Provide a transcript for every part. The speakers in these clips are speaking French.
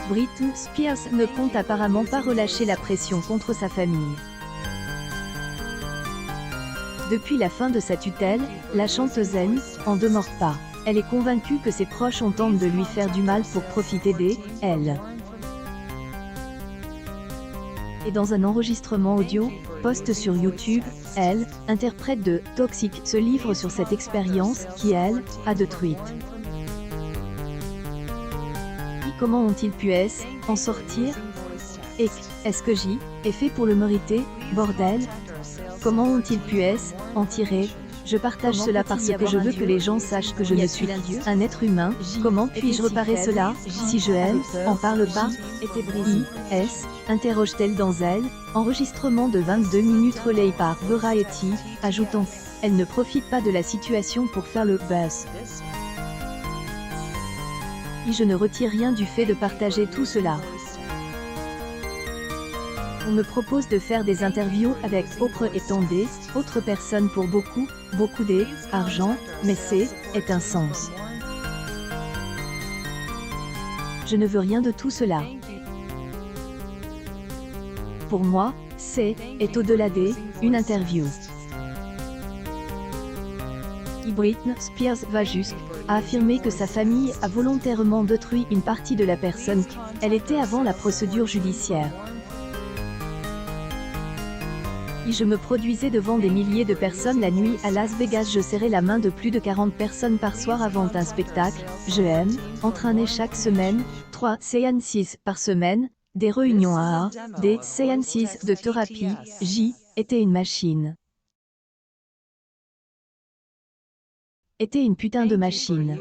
Britney Spears ne compte apparemment pas relâcher la pression contre sa famille. Depuis la fin de sa tutelle, la chanteuse n'en demeure pas. Elle est convaincue que ses proches ont tenté de lui faire du mal pour profiter d'elle. Et dans un enregistrement audio, post sur YouTube, elle interprète de « Toxic » se livre sur cette expérience qui, elle, a détruite. Comment ont-ils pu en sortir? Et est-ce que j'y ai fait pour le mériter, bordel? Comment ont-ils pu en tirer? Je partage cela parce que je veux que les gens sachent que je ne suis qu'un être humain. Comment puis-je réparer cela, si je en parle pas? Interroge-t-elle dans elle, enregistrement de 22 minutes relayé par Variety, ajoutant « Elle ne profite pas de la situation pour faire le buzz. Je ne retire rien du fait de partager tout cela. On me propose de faire des interviews avec Oprah et tant d'autres personnes pour beaucoup d'argent, mais c'est un sens. Je ne veux rien de tout cela. Pour moi, est au-delà une interview. Britney Spears va jusqu'à affirmer que sa famille a volontairement détruit une partie de la personne qu'elle était avant la procédure judiciaire. Je me produisais devant des milliers de personnes la nuit à Las Vegas. Je serrais la main de plus de 40 personnes par soir avant un spectacle. Je entraînais chaque semaine, 3 séances par semaine, des réunions des séances de thérapie. J'y étais une machine. Était une putain de machine.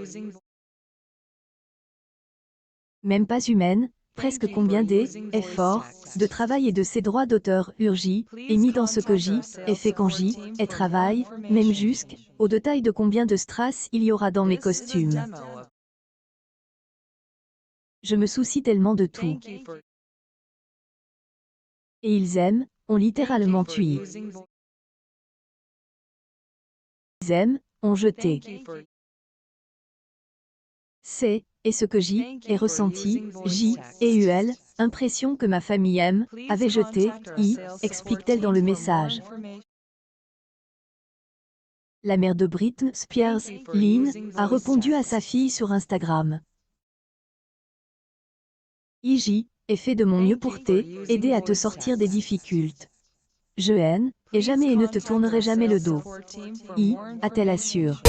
Même pas humaine, presque combien d'efforts, de travail et de ses droits d'auteur urgis, et mis dans ce que j'y ai fait quand j'y ai travail, même jusqu'au détail de combien de strass il y aura dans mes costumes. Je me soucie tellement de tout. Et ils ont littéralement tué. Ils ont jeté. Et ce que j'y ai ressenti, j'y ai eu impression que ma famille avait jeté, explique-t-elle dans le message. La mère de Britney Spears, Lynn, a répondu à sa fille sur Instagram. J'y ai fait de mon mieux pour t'aider à te sortir des difficultés. Je et jamais et ne te tournerai jamais le dos. A-t-elle assure.